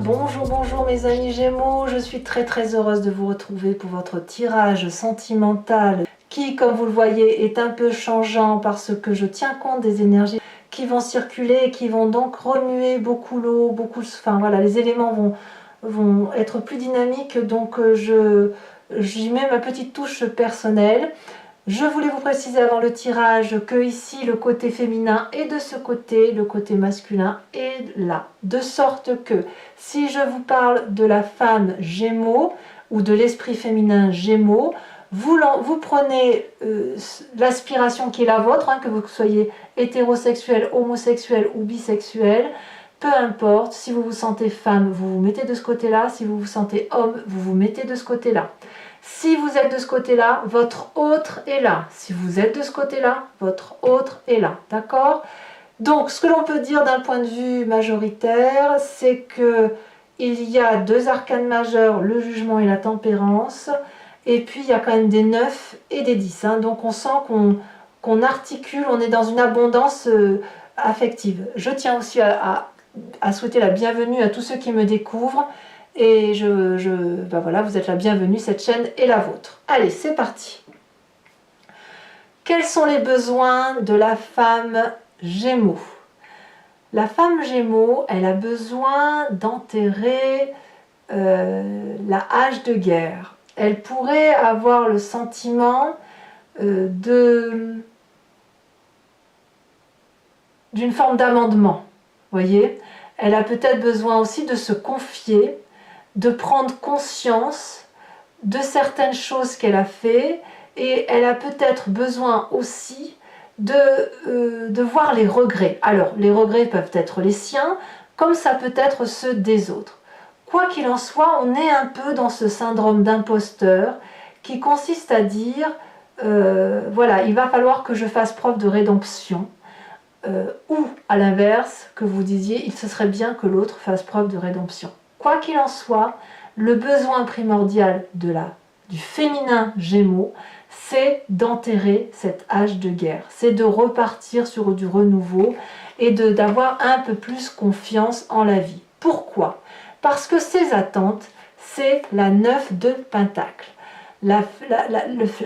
Bonjour, bonjour mes amis Gémeaux, je suis très heureuse de vous retrouver pour votre tirage sentimental qui, comme vous le voyez, est un peu changeant parce que je tiens compte des énergies qui vont circuler et qui vont donc remuer beaucoup l'eau, enfin voilà, les éléments vont être plus dynamiques, donc j'y mets ma petite touche personnelle. Je voulais vous préciser avant le tirage que ici le côté féminin est de ce côté, le côté masculin est là. De sorte que si je vous parle de la femme Gémeaux ou de l'esprit féminin Gémeaux, vous prenez l'aspiration qui est la vôtre, que vous soyez hétérosexuel, homosexuel ou bisexuel, peu importe. Si vous vous sentez femme, vous vous mettez de ce côté-là. Si vous vous sentez homme, vous vous mettez de ce côté-là. Si vous êtes de ce côté-là, votre autre est là. Si vous êtes de ce côté-là, votre autre est là. D'accord? Donc, ce que l'on peut dire d'un point de vue majoritaire, c'est que il y a deux arcanes majeurs, le jugement et la tempérance. Et puis, il y a quand même des 9 et des 10. Donc, on sent qu'on articule, on est dans une abondance affective. Je tiens aussi à souhaiter la bienvenue à tous ceux qui me découvrent. Et ben voilà, vous êtes la bienvenue, cette chaîne est la vôtre. Allez, c'est parti. Quels sont les besoins de la femme Gémeaux? La femme Gémeaux, elle a besoin d'enterrer la hache de guerre. Elle pourrait avoir le sentiment d'une forme d'amendement. Voyez, elle a peut-être besoin aussi de se confier, de prendre conscience de certaines choses qu'elle a fait, et elle a peut-être besoin aussi de voir les regrets. Alors, les regrets peuvent être les siens, comme ça peut être ceux des autres. Quoi qu'il en soit, on est un peu dans ce syndrome d'imposteur qui consiste à dire voilà, il va falloir que je fasse preuve de rédemption. Ou à l'inverse, que vous disiez, il se serait bien que l'autre fasse preuve de rédemption. Quoi qu'il en soit, le besoin primordial du féminin Gémeaux, c'est d'enterrer cette hache de guerre, c'est de repartir sur du renouveau et d'avoir un peu plus confiance en la vie. Pourquoi? Parce que ses attentes, c'est la 9 de Pentacle.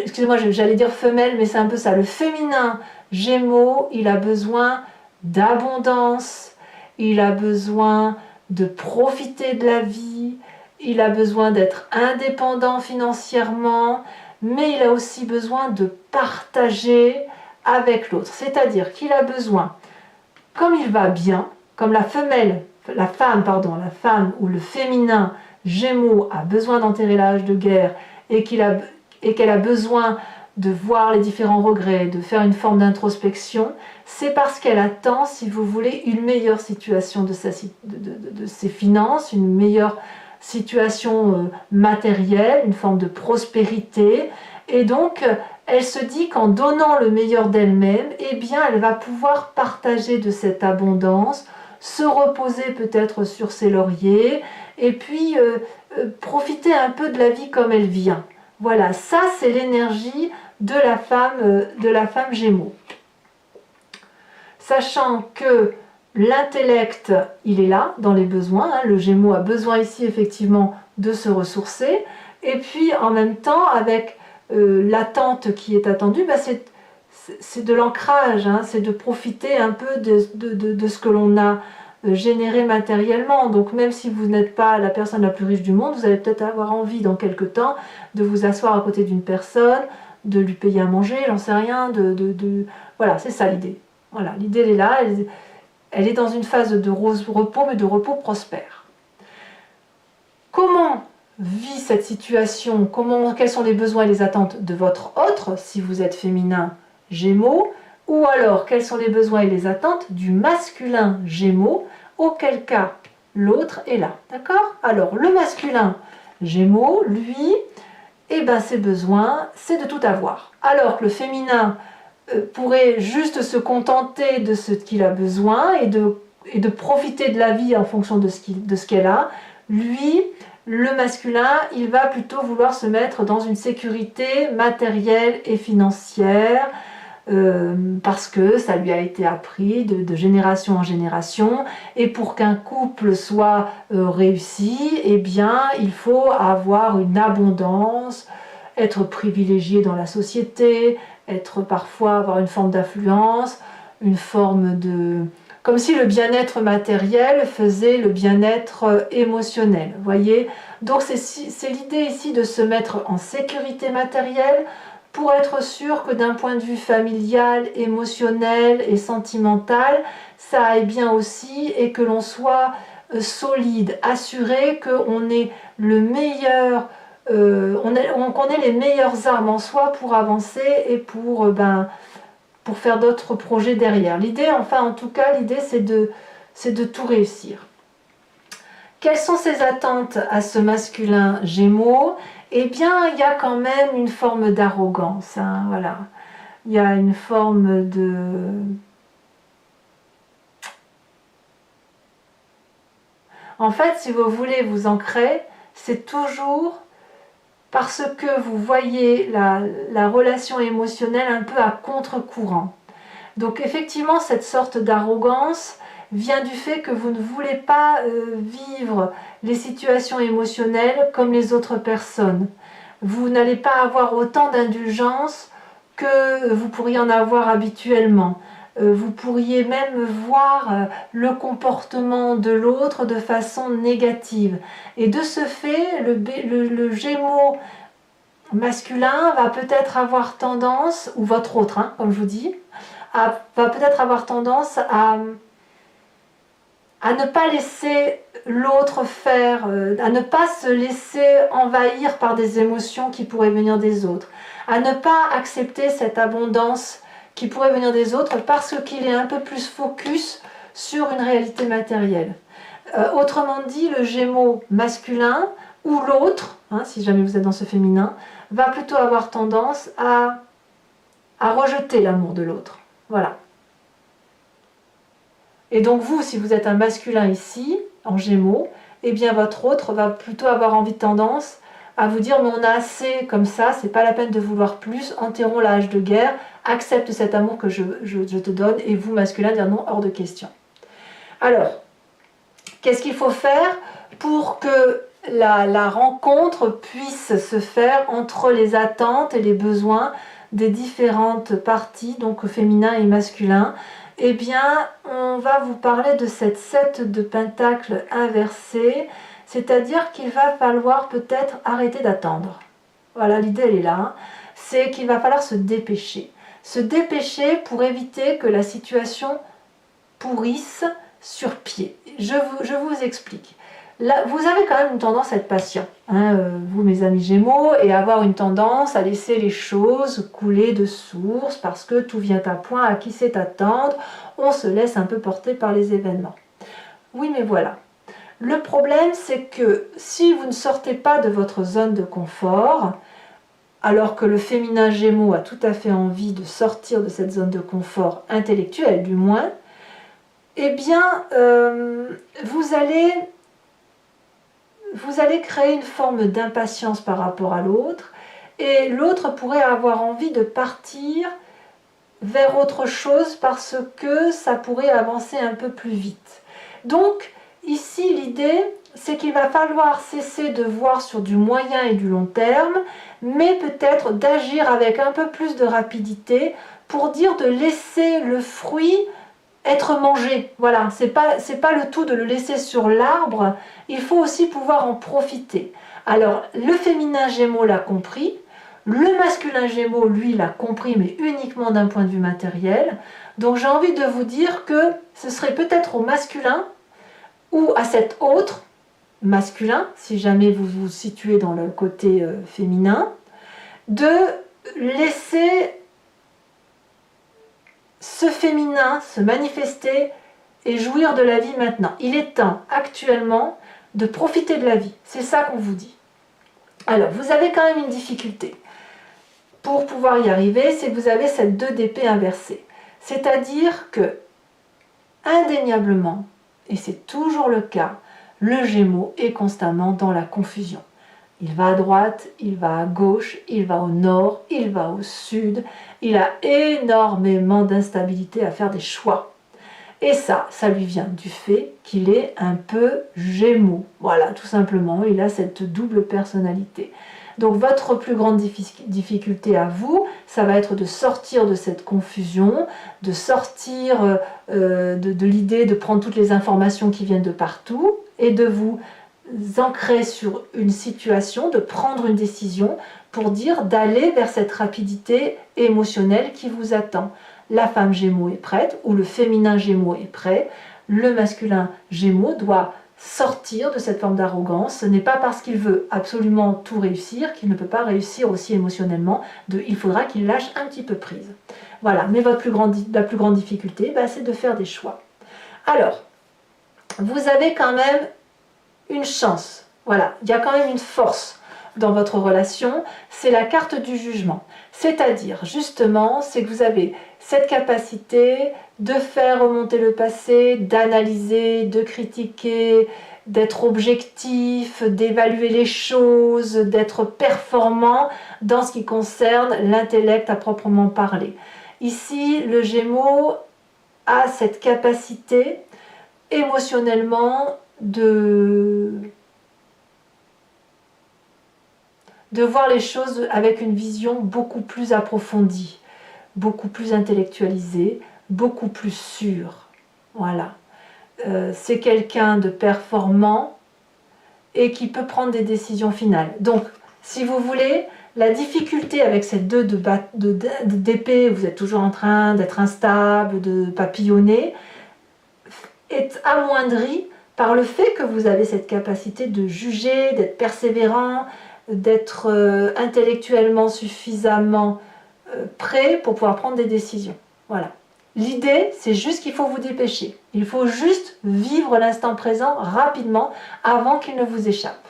Excusez-moi, j'allais dire femelle, mais c'est un peu ça. Le féminin Gémeaux, il a besoin d'abondance, il a besoin de profiter de la vie, il a besoin d'être indépendant financièrement, mais il a aussi besoin de partager avec l'autre. C'est-à-dire qu'il a besoin, comme il va bien, comme la femme ou le féminin Gémeaux a besoin d'enterrer la hache de guerre et qu'elle a besoin de voir les différents regrets, de faire une forme d'introspection, c'est parce qu'elle attend, si vous voulez, une meilleure situation de ses finances, une meilleure situation matérielle, une forme de prospérité. Et donc, elle se dit qu'en donnant le meilleur d'elle-même, eh bien, elle va pouvoir partager de cette abondance, se reposer peut-être sur ses lauriers, et puis profiter un peu de la vie comme elle vient. Voilà, ça c'est l'énergie de la femme Gémeaux. Sachant que l'intellect, il est là, dans les besoins. Le Gémeaux a besoin ici effectivement de se ressourcer. Et puis en même temps, avec l'attente qui est attendue, c'est de l'ancrage, c'est de profiter un peu de ce que l'on a généré matériellement. Donc même si vous n'êtes pas la personne la plus riche du monde, vous allez peut-être avoir envie dans quelques temps de vous asseoir à côté d'une personne, de lui payer à manger, j'en sais rien, voilà, c'est ça l'idée. Voilà, l'idée elle est là, elle est dans une phase de repos, mais de repos prospère. Comment vit cette situation? Quels sont les besoins et les attentes de votre autre, si vous êtes féminin Gémeaux? Ou alors, quels sont les besoins et les attentes du masculin Gémeaux, auquel cas l'autre est là. D'accord? Alors, le masculin Gémeaux, lui, ses besoins, c'est de tout avoir. Alors que le féminin pourrait juste se contenter de ce qu'il a besoin et de profiter de la vie en fonction de ce qu'elle a. Lui, le masculin, il va plutôt vouloir se mettre dans une sécurité matérielle et financière, parce que ça lui a été appris de génération en génération, et pour qu'un couple soit réussi, eh bien il faut avoir une abondance, être privilégié dans la société, être parfois avoir une forme d'influence, une forme de... comme si le bien-être matériel faisait le bien-être émotionnel, voyez. Donc c'est l'idée ici de se mettre en sécurité matérielle pour être sûr que d'un point de vue familial, émotionnel et sentimental, ça aille bien aussi et que l'on soit solide, assuré qu'on ait le meilleur, qu'on ait les meilleures armes en soi pour avancer et pour faire d'autres projets derrière. L'idée, enfin en tout cas, l'idée c'est de tout réussir. Quelles sont ses attentes à ce masculin Gémeaux? Eh bien, il y a quand même une forme d'arrogance, hein, voilà. Il y a une forme de... En fait, si vous voulez vous ancrer, c'est toujours parce que vous voyez la relation émotionnelle un peu à contre-courant. Donc effectivement, cette sorte d'arrogance vient du fait que vous ne voulez pas vivre les situations émotionnelles comme les autres personnes. Vous n'allez pas avoir autant d'indulgence que vous pourriez en avoir habituellement. Vous pourriez même voir le comportement de l'autre de façon négative. Et de ce fait, le Gémeaux masculin va peut-être avoir tendance, ou votre autre, hein, comme je vous dis, va peut-être avoir tendance à ne pas laisser l'autre faire, à ne pas se laisser envahir par des émotions qui pourraient venir des autres, à ne pas accepter cette abondance qui pourrait venir des autres parce qu'il est un peu plus focus sur une réalité matérielle. Autrement dit, le Gémeaux masculin ou l'autre, hein, si jamais vous êtes dans ce féminin, va plutôt avoir tendance à rejeter l'amour de l'autre. Voilà. Et donc vous, si vous êtes un masculin ici, en Gémeaux, eh bien votre autre va plutôt avoir envie de tendance à vous dire mais on a assez comme ça, c'est pas la peine de vouloir plus, enterrons la hache de guerre, accepte cet amour que je te donne, et vous, masculin, dire non, hors de question. Alors, qu'est-ce qu'il faut faire pour que la rencontre puisse se faire entre les attentes et les besoins des différentes parties, donc féminin et masculin? Eh bien, on va vous parler de cette 7 de pentacles inversée, c'est-à-dire qu'il va falloir peut-être arrêter d'attendre. Voilà, l'idée elle est là, hein. C'est qu'il va falloir se dépêcher. Se dépêcher pour éviter que la situation pourrisse sur pied. Je vous explique. Là, vous avez quand même une tendance à être patient, hein, vous mes amis Gémeaux, et avoir une tendance à laisser les choses couler de source parce que tout vient à point, à qui sait attendre, on se laisse un peu porter par les événements. Oui, mais voilà. Le problème, c'est que si vous ne sortez pas de votre zone de confort, alors que le féminin Gémeaux a tout à fait envie de sortir de cette zone de confort intellectuelle du moins, eh bien, vous allez créer une forme d'impatience par rapport à l'autre, et l'autre pourrait avoir envie de partir vers autre chose parce que ça pourrait avancer un peu plus vite. Donc, ici, l'idée, c'est qu'il va falloir cesser de voir sur du moyen et du long terme, mais peut-être d'agir avec un peu plus de rapidité pour dire de laisser le fruit être mangé. Voilà, c'est pas le tout de le laisser sur l'arbre, il faut aussi pouvoir en profiter. Alors, le féminin Gémeaux l'a compris, le masculin Gémeaux, lui, l'a compris, mais uniquement d'un point de vue matériel. Donc, j'ai envie de vous dire que ce serait peut-être au masculin ou à cet autre masculin, si jamais vous vous situez dans le côté féminin, de laisser ce féminin se manifester et jouir de la vie maintenant. Il est temps actuellement de profiter de la vie. C'est ça qu'on vous dit. Alors, vous avez quand même une difficulté. Pour pouvoir y arriver, c'est que vous avez cette 2 d'épée inversée. C'est-à-dire que, indéniablement, et c'est toujours le cas, le Gémeaux est constamment dans la confusion. Il va à droite, il va à gauche, il va au nord, il va au sud. Il a énormément d'instabilité à faire des choix. Et ça lui vient du fait qu'il est un peu Gémeaux. Voilà, tout simplement, il a cette double personnalité. Donc votre plus grande difficulté à vous, ça va être de sortir de cette confusion, de sortir de l'idée de prendre toutes les informations qui viennent de partout et de vous ancrer sur une situation, de prendre une décision pour dire d'aller vers cette rapidité émotionnelle qui vous attend. La femme Gémeaux est prête ou le féminin Gémeaux est prêt. Le masculin Gémeaux doit sortir de cette forme d'arrogance. Ce n'est pas parce qu'il veut absolument tout réussir qu'il ne peut pas réussir aussi émotionnellement. Il faudra qu'il lâche un petit peu prise. Voilà, mais la plus grande difficulté, c'est de faire des choix. Alors, vous avez quand même une chance. Voilà, il y a quand même une force dans votre relation, c'est la carte du jugement. C'est-à-dire, justement, c'est que vous avez cette capacité de faire remonter le passé, d'analyser, de critiquer, d'être objectif, d'évaluer les choses, d'être performant dans ce qui concerne l'intellect à proprement parler. Ici, le Gémeaux a cette capacité émotionnellement de voir les choses avec une vision beaucoup plus approfondie, beaucoup plus intellectualisée, beaucoup plus sûre. Voilà. C'est quelqu'un de performant et qui peut prendre des décisions finales. Donc, si vous voulez, la difficulté avec cette 2 d'épée, vous êtes toujours en train d'être instable, de papillonner, est amoindrie par le fait que vous avez cette capacité de juger, d'être persévérant, d'être intellectuellement suffisamment prêt pour pouvoir prendre des décisions. Voilà. L'idée, c'est juste qu'il faut vous dépêcher. Il faut juste vivre l'instant présent rapidement avant qu'il ne vous échappe.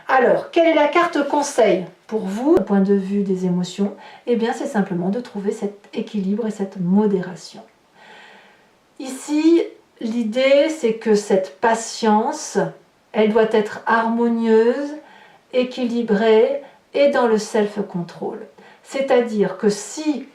Alors, quelle est la carte conseil pour vous, du point de vue des émotions? Eh bien, c'est simplement de trouver cet équilibre et cette modération. Ici, l'idée, c'est que cette patience, elle doit être harmonieuse, équilibrée et dans le self-control. C'est-à-dire que si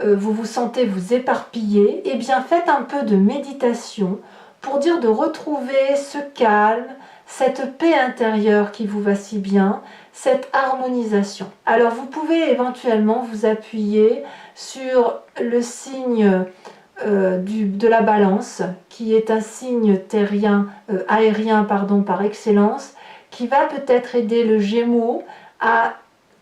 vous vous sentez vous éparpiller, eh bien faites un peu de méditation pour dire de retrouver ce calme, cette paix intérieure qui vous va si bien, cette harmonisation. Alors vous pouvez éventuellement vous appuyer sur le signe de la balance, qui est un signe aérien par excellence, qui va peut-être aider le Gémeaux à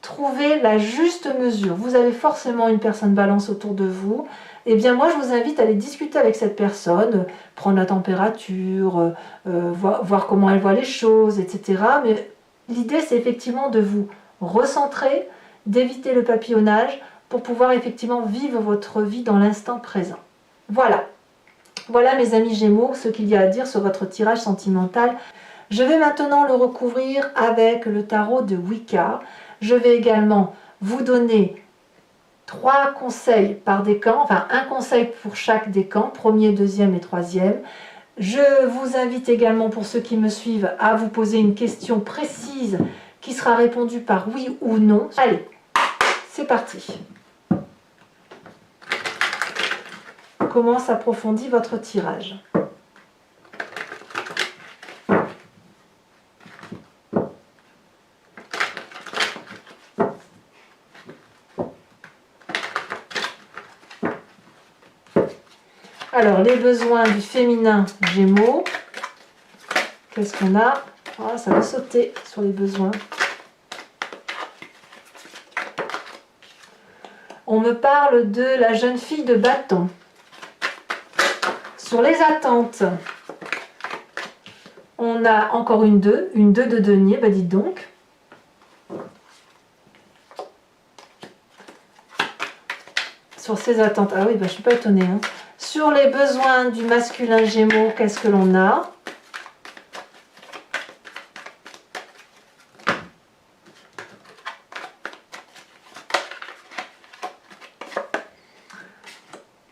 trouver la juste mesure. Vous avez forcément une personne balance autour de vous. Eh bien moi je vous invite à aller discuter avec cette personne, prendre la température, voir comment elle voit les choses, etc. Mais l'idée c'est effectivement de vous recentrer, d'éviter le papillonnage pour pouvoir effectivement vivre votre vie dans l'instant présent. Voilà. Voilà mes amis Gémeaux, ce qu'il y a à dire sur votre tirage sentimental. Je vais maintenant le recouvrir avec le tarot de Wicca. Je vais également vous donner 3 conseils par décan, enfin un conseil pour chaque décan, premier, deuxième et troisième. Je vous invite également, pour ceux qui me suivent, à vous poser une question précise qui sera répondue par oui ou non. Allez, c'est parti. Comment s'approfondit votre tirage? Alors, les besoins du féminin Gémeaux. Qu'est-ce qu'on a? Oh, ça va sauter sur les besoins. On me parle de la jeune fille de bâton. Sur les attentes, on a encore une 2 de denier, bah dites donc. Sur ces attentes, ah oui, bah, je ne suis pas étonnée. Hein. Sur les besoins du masculin Gémeaux, qu'est-ce que l'on a?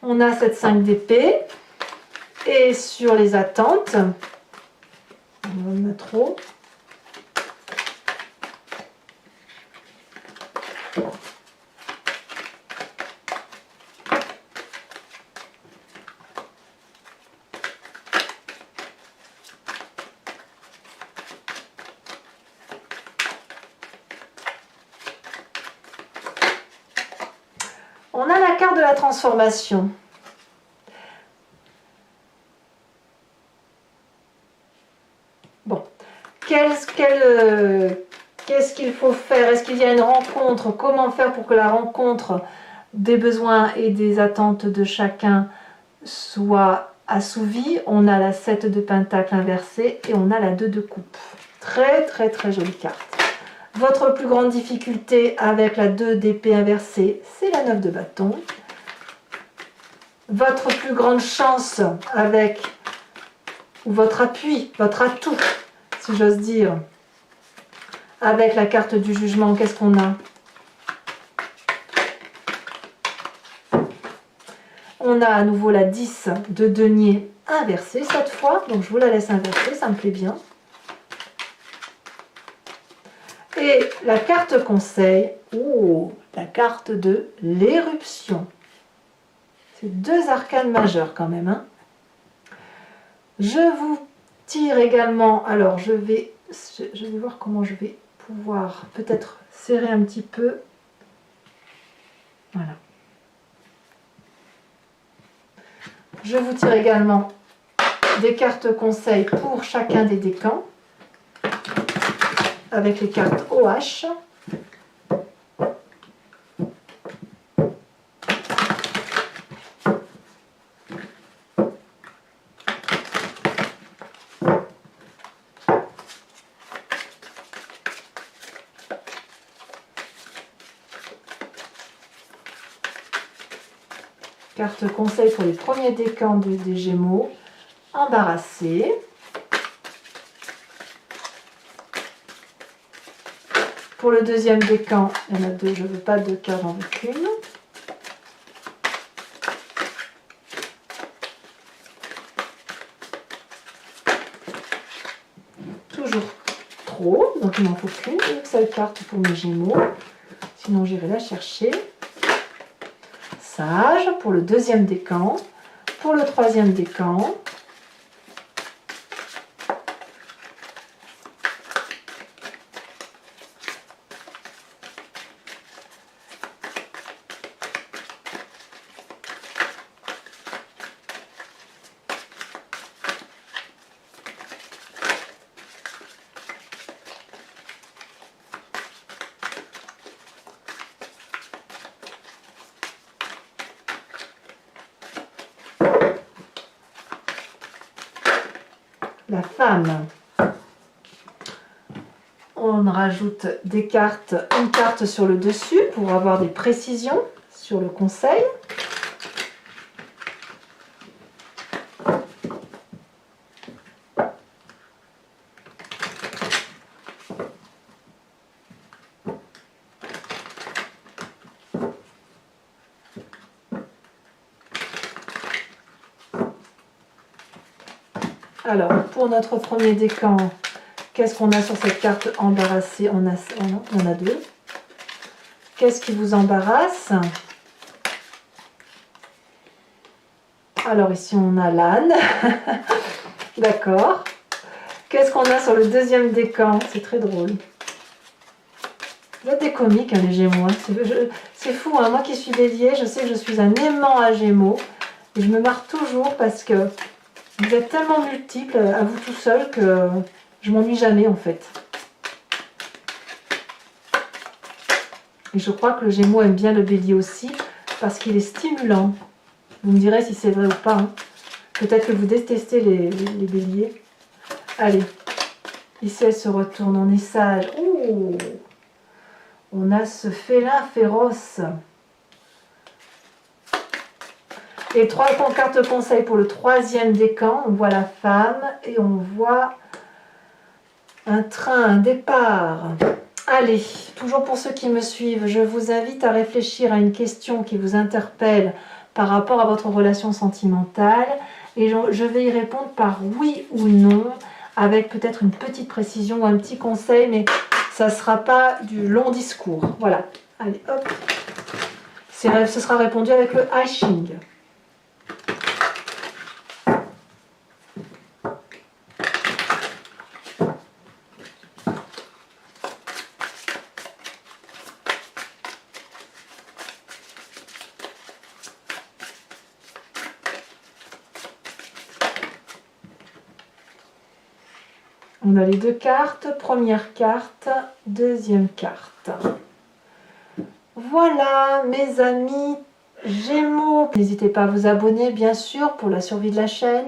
On a cette 5 d'épée. Et sur les attentes, on va mettre trop. de la transformation. Bon, qu'est-ce qu'il faut faire? Est-ce qu'il y a une rencontre? Comment faire pour que la rencontre des besoins et des attentes de chacun soit assouvie? On a la 7 de pentacle inversée et on a la 2 de coupe. Très très très jolie carte. Votre plus grande difficulté avec la 2 d'épée inversée, c'est la 9 de bâton. Votre plus grande chance avec, ou votre appui, votre atout, si j'ose dire, avec la carte du jugement, qu'est-ce qu'on a? On a à nouveau la 10 de denier inversée cette fois, donc je vous la laisse inverser, ça me plaît bien. Et la carte conseil, oh, la carte de l'éruption. C'est deux arcanes majeures quand même. Hein. Je vous tire également, alors je vais voir comment je vais pouvoir peut-être serrer un petit peu. Voilà. Je vous tire également des cartes conseils pour chacun des décans avec les cartes OH. Carte conseil pour les premiers décans des Gémeaux. Embarrassé. Pour le deuxième décan, il y en a deux, je ne veux pas deux cartes, j'en veux qu'une. Toujours trop, donc il m'en faut qu'une seule carte pour mes Gémeaux. Sinon j'irai la chercher. Sage pour le deuxième décan. Pour le troisième décan. La femme. On rajoute des cartes, une carte sur le dessus pour avoir des précisions sur le conseil. Alors, pour notre premier décan, qu'est-ce qu'on a sur cette carte embarrassée? On a deux. Qu'est-ce qui vous embarrasse? Alors ici, on a l'âne. D'accord. Qu'est-ce qu'on a sur le deuxième décan? C'est très drôle. Vous êtes des comiques, hein, les Gémeaux. C'est fou, hein. Moi qui suis Bélier, je sais que je suis un aimant à Gémeaux. Et je me marre toujours parce que vous êtes tellement multiples à vous tout seul que je m'ennuie jamais en fait. Et je crois que le Gémeaux aime bien le Bélier aussi parce qu'il est stimulant. Vous me direz si c'est vrai ou pas. Hein. Peut-être que vous détestez les Béliers. Allez, ici elle se retourne, on est sage. Oh, on a ce félin féroce. Et trois cartes conseils pour le troisième décan. On voit la femme et on voit un train, un départ. Allez, toujours pour ceux qui me suivent, je vous invite à réfléchir à une question qui vous interpelle par rapport à votre relation sentimentale. Et je vais y répondre par oui ou non, avec peut-être une petite précision ou un petit conseil, mais ça ne sera pas du long discours. Voilà. Allez, hop. Ce sera répondu avec le I Ching. On a les deux cartes, première carte, deuxième carte. Voilà mes amis Gémeaux. N'hésitez pas à vous abonner bien sûr pour la survie de la chaîne,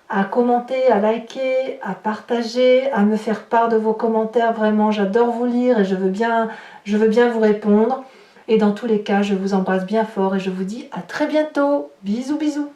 à commenter, à liker, à partager, à me faire part de vos commentaires. Vraiment, j'adore vous lire et je veux bien vous répondre. Et dans tous les cas, je vous embrasse bien fort et je vous dis à très bientôt. Bisous, bisous.